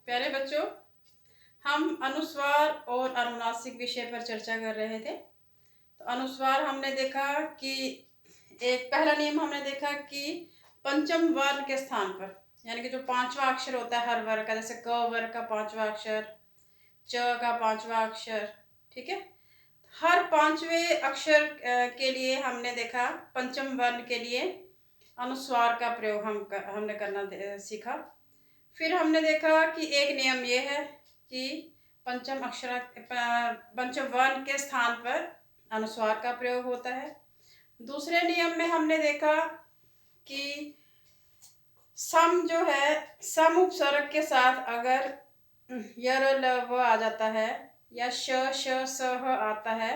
प्यारे बच्चों, हम अनुस्वार और अनुनासिक विषय पर चर्चा कर रहे थे। तो अनुस्वार हमने देखा कि एक पहला नियम हमने देखा कि पंचम वर्ण के स्थान पर, यानी कि जो पांचवा अक्षर होता है हर वर्ग का, जैसे क वर्ग का पांचवा अक्षर, च का पांचवा अक्षर, ठीक है। हर पांचवें अक्षर के लिए हमने देखा पंचम वर्ण के लिए अनुस्वार का प्रयोग हमने करना सीखा। फिर हमने देखा कि एक नियम ये है कि पंचम वर्ण के स्थान पर अनुस्वार का प्रयोग होता है। दूसरे नियम में हमने देखा कि सम जो है, सम उपसर्ग के साथ अगर य र ल व आ जाता है या श श स ह आता है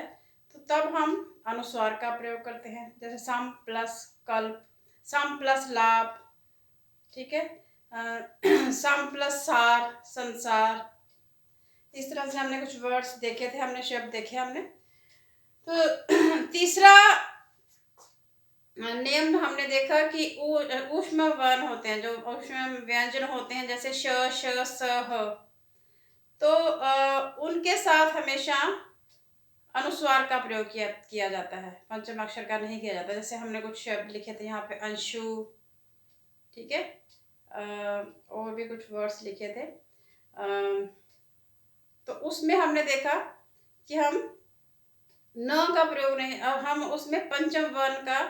तो तब हम अनुस्वार का प्रयोग करते हैं, जैसे सम प्लस कल्प, सम प्लस लाभ, ठीक है, सम प्लस सार, संसार। इस तरह से हमने कुछ वर्ड्स देखे थे, हमने शब्द देखे हमने। तो तीसरा नियम हमने देखा कि ऊष्म वर्ण होते हैं, जो ऊष्म व्यंजन होते हैं, जैसे श श स ह, तो उनके साथ हमेशा अनुस्वार का प्रयोग किया जाता है, पंचम अक्षर का नहीं किया जाता। जैसे हमने कुछ शब्द लिखे थे यहाँ पे, अंशु, ठीक है, और भी कुछ वर्ड्स लिखे थे। तो उसमें हमने देखा कि हम न का प्रयोग नहीं, अब हम उसमें पंचम वर्ण का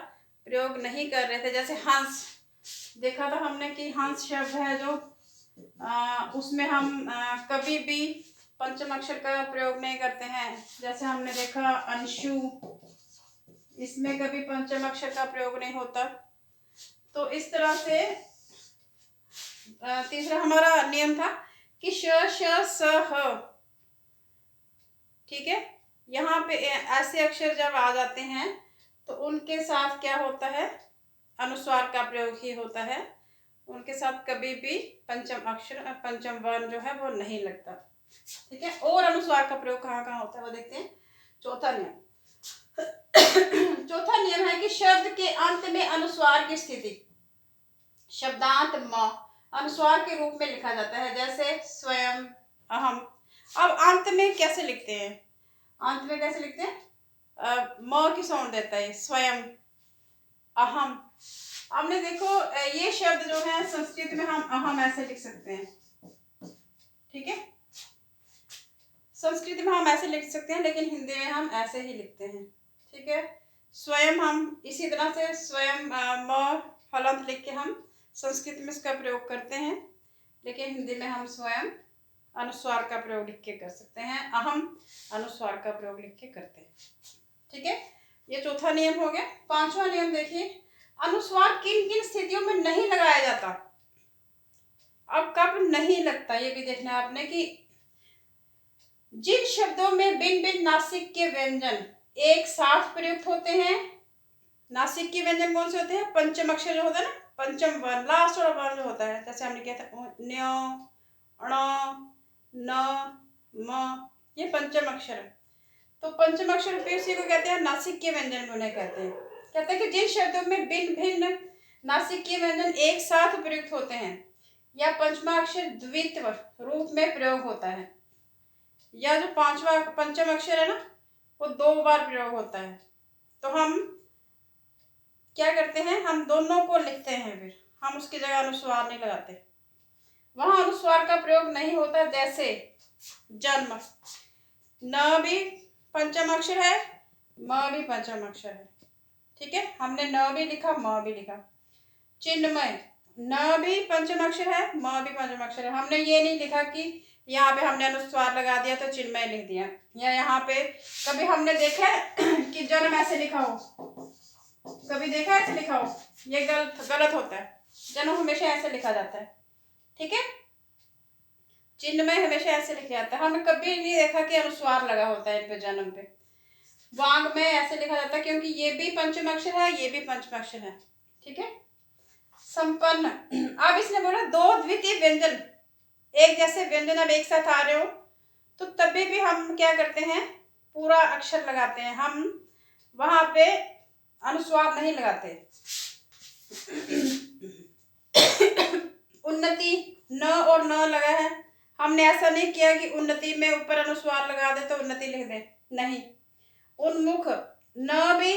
प्रयोग नहीं कर रहे थे। जैसे हंस देखा था हमने कि हंस शब्द है जो उसमें हम कभी भी पंचम अक्षर का प्रयोग नहीं करते हैं। जैसे हमने देखा अंशु, इसमें कभी पंचम अक्षर का प्रयोग नहीं होता। तो इस तरह से तीसरा हमारा नियम था कि श श स ह, ठीक है, यहाँ पे ऐसे अक्षर जब आ जाते हैं तो उनके साथ क्या होता है, अनुस्वार का प्रयोग ही होता है। उनके साथ कभी भी पंचम अक्षर, पंचम वर्ण जो है वो नहीं लगता, ठीक है। और अनुस्वार का प्रयोग कहाँ कहाँ होता है वो देखते हैं। चौथा नियम चौथा नियम है कि शब्द के अंत में अनुस्वार की स्थिति शब्दांत म अनुस्वार के रूप में लिखा जाता है, जैसे स्वयं, अहम। अब अंत में कैसे लिखते हैं, अंत में कैसे लिखते हैं, म की साउंड देता है, स्वयं, अहम। हमने देखो ये शब्द जो है संस्कृत में हम अहम ऐसे लिख सकते हैं, ठीक है, संस्कृत में हम ऐसे लिख सकते हैं, लेकिन हिंदी में हम ऐसे ही लिखते हैं, ठीक है। स्वयं हम इसी तरह से स्वयं म हलंत लिख के हम संस्कृत में इसका प्रयोग करते हैं, लेकिन हिंदी में हम स्वयं अनुस्वार का प्रयोग लिख के कर सकते हैं, अहम अनुस्वार का प्रयोग लिख के करते हैं, ठीक है। ये चौथा नियम हो गया। पांचवा नियम देखिए, अनुस्वार किन किन स्थितियों में नहीं लगाया जाता। अब कब नहीं लगता ये भी देखना है आपने, कि जिन शब्दों में भिन्न भिन्न नासिक के व्यंजन एक साथ प्रयुक्त होते हैं। नासिक के व्यंजन कौन से होते हैं, पंचम अक्षर जो होता है ना, पंचम वर्ण, लास्ट वाला वर्ण जो होता है, जैसे हमने किया था न्य, ण, न, म, ये पंचम अक्षर है। तो पंचम अक्षर पे उसी को कहते हैं नासिक के व्यंजन, उन्हें कहते हैं। कहते हैं कि जिन शब्दों में भिन्न भिन्न नासिक के व्यंजन एक साथ प्रयुक्त होते हैं या पंचमा अक्षर द्वित्व रूप में प्रयोग होता है, या जो पांचवा पंचम अक्षर है ना वो 2 बार प्रयोग होता है, तो हम क्या करते हैं, हम दोनों को लिखते हैं, फिर हम उसकी जगह अनुस्वार नहीं लगाते, वहां अनुस्वार का प्रयोग नहीं होता। जैसे जन्म, न भी पंचम अक्षर है, म भी पंचम अक्षर है, ठीक है, हमने न भी लिखा, म भी लिखा। चिन्मय, न भी पंचम अक्षर है, म भी पंचम अक्षर है, हमने ये नहीं लिखा कि यहाँ पे हमने अनुस्वार लगा दिया तो चिन्मय लिख दिया। या यहाँ पे कभी हमने देखा है कि जन्म ऐसे लिखा हो, कभी देखा ऐसे लिखा हो, ये गलत होता है। जन्म हमेशा ऐसे लिखा जाता है, ठीक है, चिन्मय हमेशा ऐसे लिखा जाता है। हमने कभी नहीं देखा कि अनुस्वार लगा होता है इन पे, जन्म पे। वांग में ऐसे लिखा जाता है क्योंकि ये भी पंचम अक्षर है, ये भी पंचम अक्षर है, ठीक है। संपन्न, अब इसने बोला 2 द्वितीय व्यंजन एक जैसे व्यंजन अब एक साथ आ रहे हो तो तभी भी हम क्या करते हैं, पूरा अक्षर लगाते हैं, हम वहां पे अनुस्वार नहीं लगाते। उन्नति, न और न लगा है, हमने ऐसा नहीं किया कि उन्नति में ऊपर अनुस्वार लगा दे तो उन्नति लिख दे, नहीं। उन्मुख न भी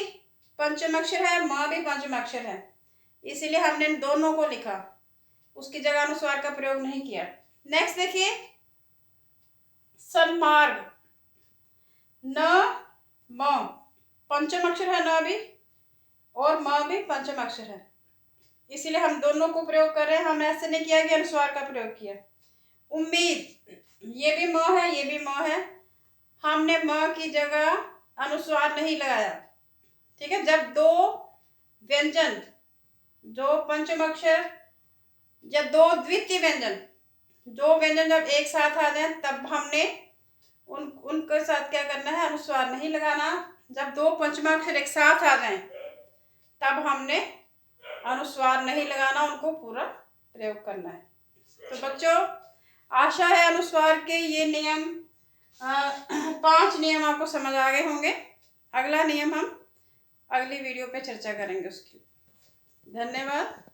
पंचम अक्षर है, म भी पंचम अक्षर है, इसीलिए हमने इन दोनों को लिखा, उसकी जगह अनुस्वार का प्रयोग नहीं किया। नेक्स्ट देखिए, सन्मार्ग न म पंचम अक्षर है, न भी और म भी पंचम अक्षर है, इसीलिए हम दोनों को प्रयोग कर रहे हैं। हम ऐसे नहीं किया कि अनुस्वार का प्रयोग किया। उम्मीद, ये भी म है, ये भी म है, हमने म की जगह अनुस्वार नहीं लगाया, ठीक है। जब दो व्यंजन, जो पंचम अक्षर या दो द्वितीय व्यंजन, दो व्यंजन जब एक साथ आ जाए तब हमने उनके साथ क्या करना है, अनुस्वार नहीं लगाना। जब दो पंचमाक्षर एक साथ आ जाएं तब हमने अनुस्वार नहीं लगाना, उनको पूरा प्रयोग करना है। तो बच्चों, आशा है अनुस्वार के ये नियम 5 नियम आपको समझ आ गए होंगे। अगला नियम हम अगली वीडियो पे चर्चा करेंगे उसकी। धन्यवाद।